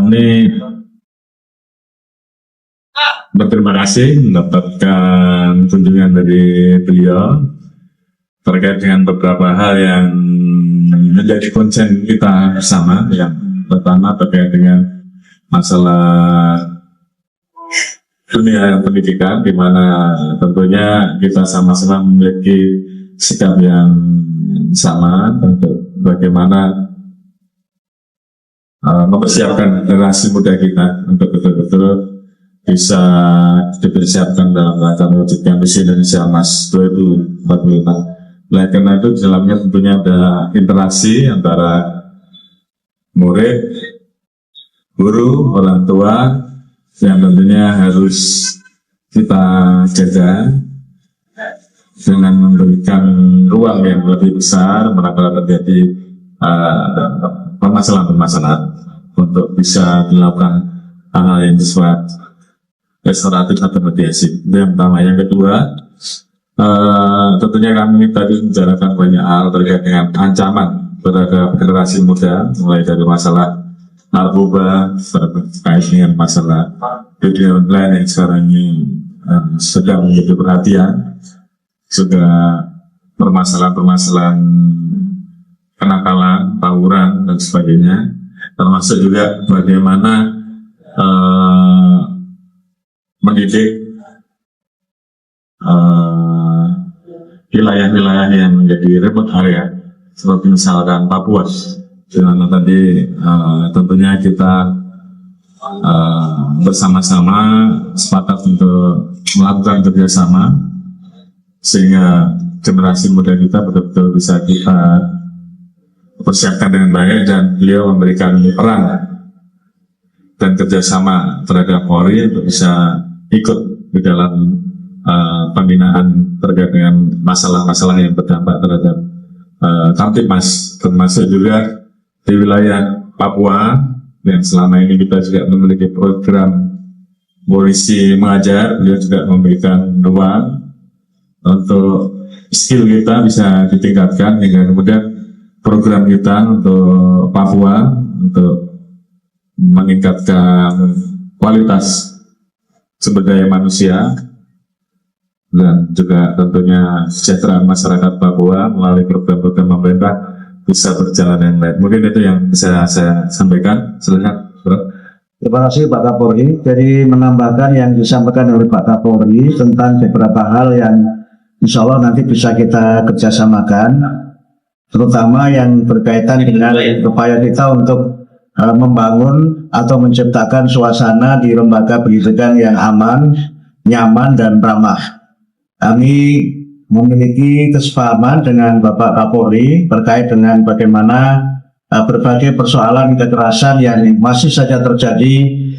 kami berterima kasih mendapatkan kunjungan dari beliau terkait dengan beberapa hal yang menjadi konsen kita bersama. Yang pertama terkait dengan masalah dunia pendidikan, di mana tentunya kita sama-sama memiliki sikap yang sama untuk bagaimana mempersiapkan generasi muda kita untuk betul-betul bisa dipersiapkan dalam rangka mewujudkan visi Indonesia Emas 2045. Oleh karena itu, di dalamnya tentunya ada interaksi antara murid, guru, orang tua, yang tentunya harus kita jaga dengan memberikan ruang yang lebih besar manakala terjadi permasalahan-permasalahan untuk bisa dilakukan hal-hal yang bersifat restoratif atau mediasi. Itu yang pertama. Yang kedua, tentunya kami tadi membicarakan banyak hal terkait dengan ancaman terhadap generasi muda, mulai dari masalah narkoba, terkait dengan masalah video online yang sekarang ini sedang menjadi perhatian, juga permasalahan-permasalahan kenakalan, tawuran, dan sebagainya, termasuk juga bagaimana mendidik wilayah-wilayah yang menjadi remote area seperti misalkan Papua, di mana tadi tentunya kita bersama-sama sepakat untuk melakukan kerjasama sehingga generasi muda kita betul-betul bisa kita persiapkan dengan baik, dan beliau memberikan peran dan kerjasama terhadap Polri untuk bisa ikut di dalam pembinaan terkait dengan masalah-masalah yang berdampak terhadap Kamtibmas, termasuk juga di wilayah Papua yang selama ini kita juga memiliki program polisi mengajar. Beliau juga memberikan ruang untuk skill kita bisa ditingkatkan hingga kemudian program kita untuk Papua untuk meningkatkan kualitas sumber daya manusia dan juga tentunya kesejahteraan masyarakat Papua melalui program-program pemerintah bisa berjalan dengan baik. Mungkin itu yang bisa saya sampaikan. Silakan, Bro. Terima kasih Pak Kapolri. Jadi menambahkan yang disampaikan oleh Pak Kapolri tentang beberapa hal yang insya Allah nanti bisa kita kerjasamakan, terutama yang berkaitan dengan upaya kita untuk membangun atau menciptakan suasana di lembaga pendidikan yang aman, nyaman, dan ramah. Kami memiliki kesepahaman dengan Bapak Kapolri terkait dengan bagaimana berbagai persoalan kekerasan yang masih saja terjadi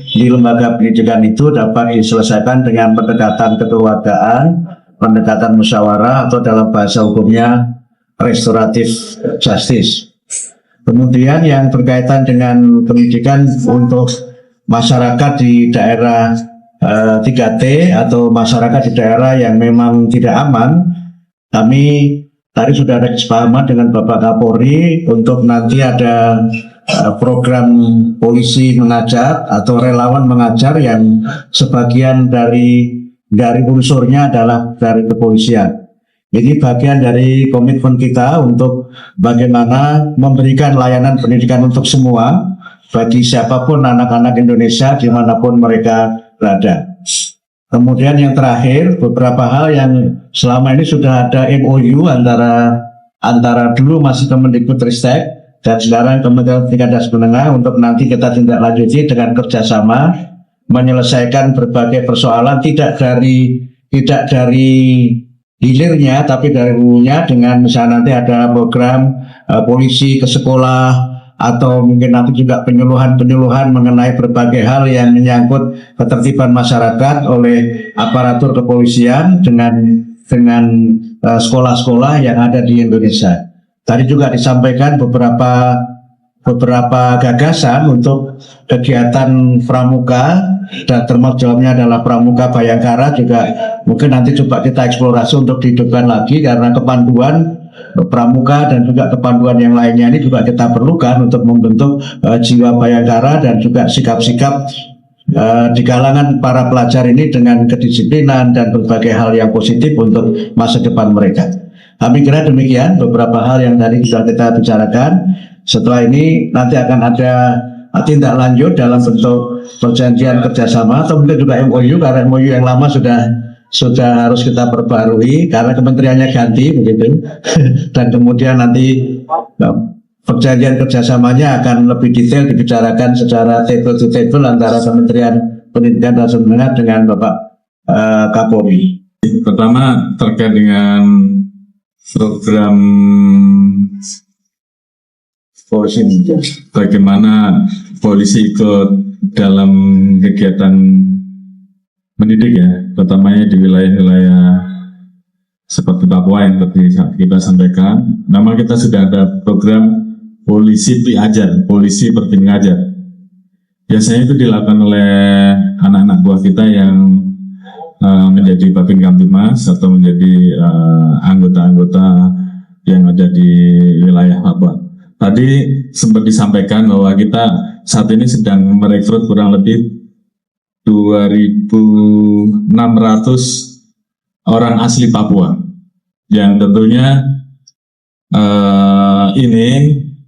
di lembaga pendidikan itu dapat diselesaikan dengan pendekatan kekeluargaan, pendekatan musyawarah, atau dalam bahasa hukumnya restoratif justice. Kemudian yang berkaitan dengan pendidikan untuk masyarakat di daerah 3T atau masyarakat di daerah yang memang tidak aman, kami tadi sudah ada kesepahaman dengan Bapak Kapolri untuk nanti ada program polisi mengajar atau relawan mengajar yang sebagian dari unsurnya adalah dari kepolisian. Ini bagian dari komitmen kita untuk bagaimana memberikan layanan pendidikan untuk semua, bagi siapapun anak-anak Indonesia dimanapun mereka berada. Kemudian yang terakhir, beberapa hal yang selama ini sudah ada MOU antara dulu masih Kemendikbudristek dan sekarang Kementerian Pendidikan dan Menengah untuk nanti kita tindak lanjuti dengan kerjasama menyelesaikan berbagai persoalan tidak dari hilirnya tapi dari hulunya, dengan misalnya nanti ada program polisi ke sekolah atau mungkin nanti juga penyuluhan mengenai berbagai hal yang menyangkut ketertiban masyarakat oleh aparatur kepolisian dengan sekolah-sekolah yang ada di Indonesia. Tadi juga disampaikan beberapa gagasan untuk kegiatan pramuka, dan termasuk dalamnya adalah pramuka Bayangkara juga mungkin nanti coba kita eksplorasi untuk dihidupkan lagi, karena kepanduan pramuka dan juga kepanduan yang lainnya ini juga kita perlukan untuk membentuk jiwa bayangkara dan juga sikap-sikap di kalangan para pelajar ini dengan kedisiplinan dan berbagai hal yang positif untuk masa depan mereka. Kami kira demikian beberapa hal yang tadi sudah kita bicarakan. Setelah ini nanti akan ada tindak lanjut dalam bentuk perjanjian kerjasama atau mungkin juga MOU, karena MOU yang lama sudah harus kita perbarui karena kementeriannya ganti begitu. Dan kemudian nanti perjanjian kerjasamanya akan lebih detail dibicarakan secara table to table antara Kementerian Pendidikan dan Menengah dengan Bapak Kapolri. Pertama terkait dengan program polisi, bagaimana polisi ikut dalam kegiatan mendidik ya, terutamanya di wilayah-wilayah seperti Papua yang tadi kita sampaikan. Nama kita sudah ada program polisi Piajar, polisi seperti mengajar. Biasanya itu dilakukan oleh anak-anak buah kita yang menjadi Babin Kamtimas atau menjadi anggota-anggota yang ada di wilayah Papua. Tadi sempat disampaikan bahwa kita saat ini sedang merekrut kurang lebih 2.600 orang asli Papua, yang tentunya ini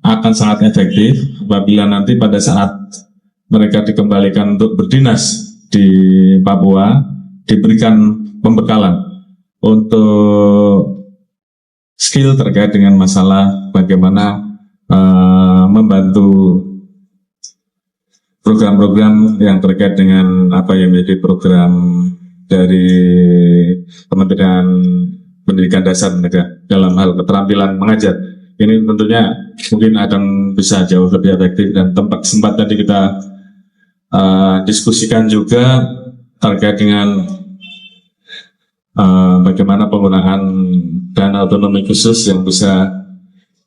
akan sangat efektif apabila nanti pada saat mereka dikembalikan untuk berdinas di Papua, diberikan pembekalan untuk skill terkait dengan masalah bagaimana membantu program-program yang terkait dengan apa yang menjadi program dari Kementerian Pendidikan Dasar Negara dalam hal keterampilan mengajar. Ini tentunya mungkin akan bisa jauh lebih efektif, dan tempat sempat tadi kita diskusikan juga terkait dengan bagaimana penggunaan dana otonomi khusus yang bisa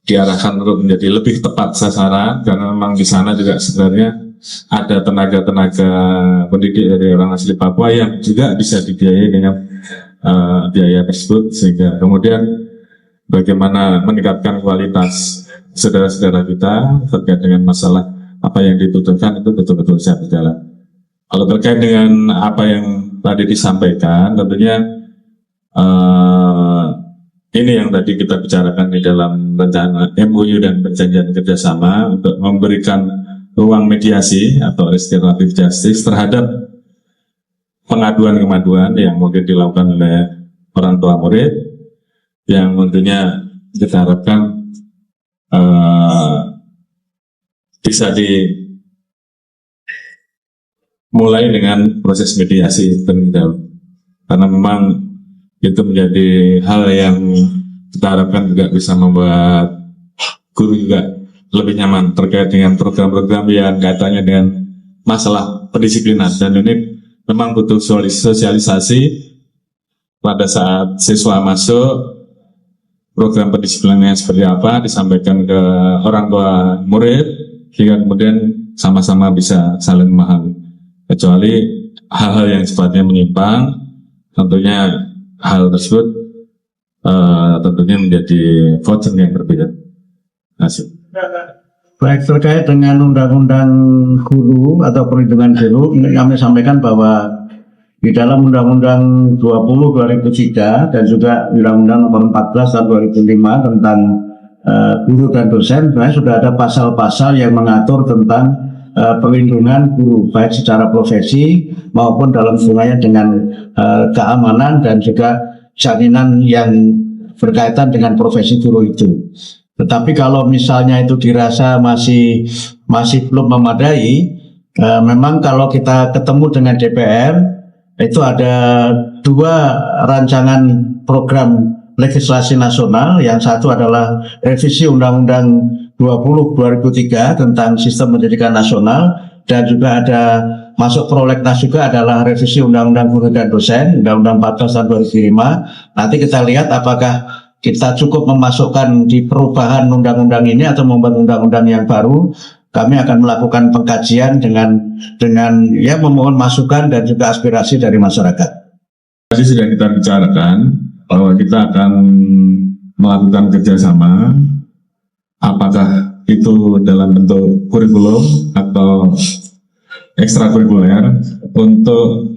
diarahkan untuk menjadi lebih tepat sasaran, karena memang di sana juga sebenarnya ada tenaga-tenaga pendidik dari orang asli Papua yang juga bisa dibiayai dengan biaya tersebut, sehingga kemudian bagaimana meningkatkan kualitas saudara-saudara kita terkait dengan masalah apa yang dibutuhkan itu betul-betul bisa berjalan. Kalau terkait dengan apa yang tadi disampaikan, tentunya ini yang tadi kita bicarakan di dalam rencana MOU dan perjanjian kerjasama untuk memberikan ruang mediasi atau restoratif justice terhadap pengaduan-pengaduan yang mungkin dilakukan oleh orang tua murid, yang tentunya kita harapkan bisa dimulai dengan proses mediasi terlebih dahulu, karena memang itu menjadi hal yang kita harapkan juga bisa membuat guru juga lebih nyaman terkait dengan program-program yang kaitannya dengan masalah pendisiplinan. Dan ini memang butuh sosialisasi pada saat siswa masuk, program pendisiplinannya seperti apa disampaikan ke orang tua murid, hingga kemudian sama-sama bisa saling memahami. Kecuali hal-hal yang sifatnya menyimpang, tentunya hal tersebut tentunya menjadi concern yang berbeda. Baik, terkait dengan undang-undang guru atau perlindungan guru, ini kami sampaikan bahwa di dalam Undang-Undang 20/2003 dan juga Undang-Undang Nomor 14 tahun 2005 tentang guru dan dosen, sebenarnya sudah ada pasal-pasal yang mengatur tentang perlindungan guru, baik secara profesi maupun dalam hubungannya dengan keamanan dan juga jaminan yang berkaitan dengan profesi guru itu. Tetapi kalau misalnya itu dirasa masih belum memadai, memang kalau kita ketemu dengan DPR, itu ada dua rancangan program legislasi nasional. Yang satu adalah revisi Undang-Undang 20/2003 tentang sistem pendidikan nasional, dan juga ada masuk prolegnas juga adalah revisi Undang-Undang Guru dan Dosen, Undang-Undang 14 tahun 2005. Nanti kita lihat apakah kita cukup memasukkan di perubahan undang-undang ini atau membuat undang-undang yang baru. Kami akan melakukan pengkajian dengan ya memohon masukan dan juga aspirasi dari masyarakat. Tadi sudah kita bicarakan bahwa kita akan melakukan kerjasama, apakah itu dalam bentuk kurikulum atau ekstrakurikuler untuk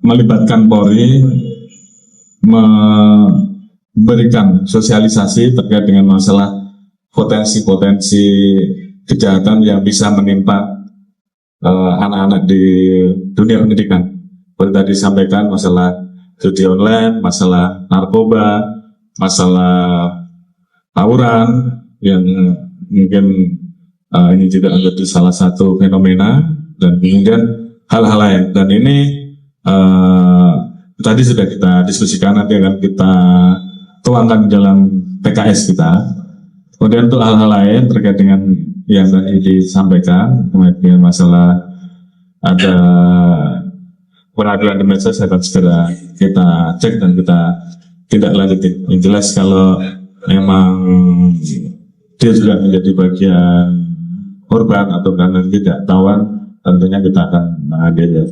melibatkan Polri, memberikan sosialisasi terkait dengan masalah potensi-potensi kejahatan yang bisa menimpa anak-anak di dunia pendidikan. Seperti tadi disampaikan masalah judi online, masalah narkoba, masalah tawuran yang mungkin ini juga menjadi salah satu fenomena, dan kemudian hal-hal lain. Dan ini tadi sudah kita diskusikan, nanti akan kita tuangkan dalam PKS kita. Kemudian untuk hal-hal lain terkait dengan yang tadi disampaikan, kemudian masalah ada pengaduan di medsos, akan segera kita cek dan kita tidak lanjuti. Yang jelas kalau memang dia juga menjadi bagian korban atau karena tidak tahuan, tentunya kita akan mengambil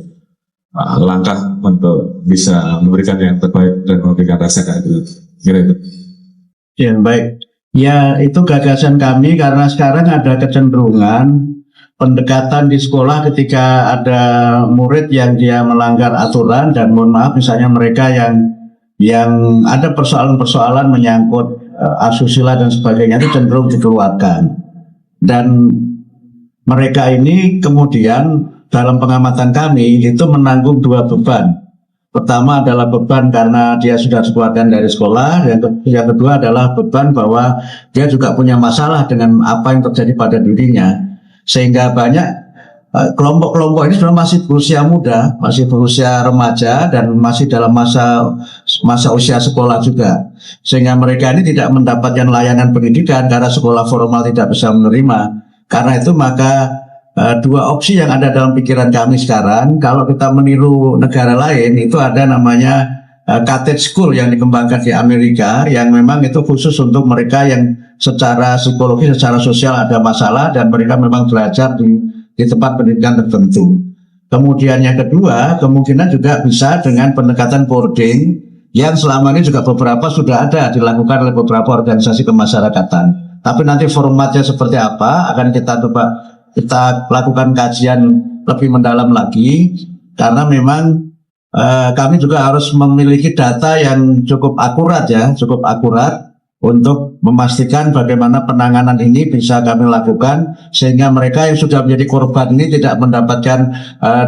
langkah untuk bisa memberikan yang terbaik dan memberikan rasa keadilan. Kira itu. Ya, baik. Ya, itu gagasan kami karena sekarang ada kecenderungan pendekatan di sekolah ketika ada murid yang dia melanggar aturan, dan mohon maaf misalnya mereka yang ada persoalan-persoalan menyangkut asusila dan sebagainya, itu cenderung dikeluarkan. Dan mereka ini kemudian dalam pengamatan kami itu menanggung dua beban. Pertama adalah beban karena dia sudah dikeluarkan dari sekolah, yang kedua adalah beban bahwa dia juga punya masalah dengan apa yang terjadi pada dirinya, sehingga banyak kelompok-kelompok ini sebenarnya masih berusia muda, masih berusia remaja, dan masih dalam masa usia sekolah juga, sehingga mereka ini tidak mendapatkan layanan pendidikan karena sekolah formal tidak bisa menerima. Karena itu maka dua opsi yang ada dalam pikiran kami sekarang, kalau kita meniru negara lain, itu ada namanya cottage school yang dikembangkan di Amerika, yang memang itu khusus untuk mereka yang secara psikologi, secara sosial ada masalah, dan mereka memang belajar di tempat pendidikan tertentu. Kemudian yang kedua, kemungkinan juga bisa dengan pendekatan boarding, yang selama ini juga beberapa sudah ada dilakukan oleh beberapa organisasi kemasyarakatan. Tapi nanti formatnya seperti apa akan kita lakukan kajian lebih mendalam lagi, karena memang kami juga harus memiliki data yang cukup akurat untuk memastikan bagaimana penanganan ini bisa kami lakukan, sehingga mereka yang sudah menjadi korban ini tidak mendapatkan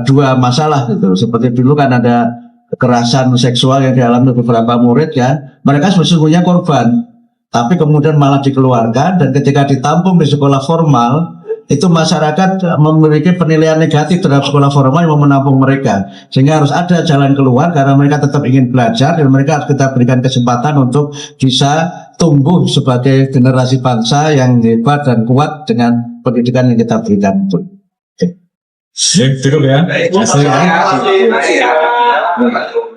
dua masalah gitu. Seperti dulu kan ada kekerasan seksual yang dialami beberapa murid, ya, mereka sesungguhnya korban, tapi kemudian malah dikeluarkan, dan ketika ditampung di sekolah formal, itu masyarakat memiliki penilaian negatif terhadap sekolah formal yang menampung mereka, sehingga harus ada jalan keluar karena mereka tetap ingin belajar, dan mereka harus kita berikan kesempatan untuk bisa tumbuh sebagai generasi bangsa yang hebat dan kuat dengan pendidikan yang kita berikan. Cukup ya. Terima kasih.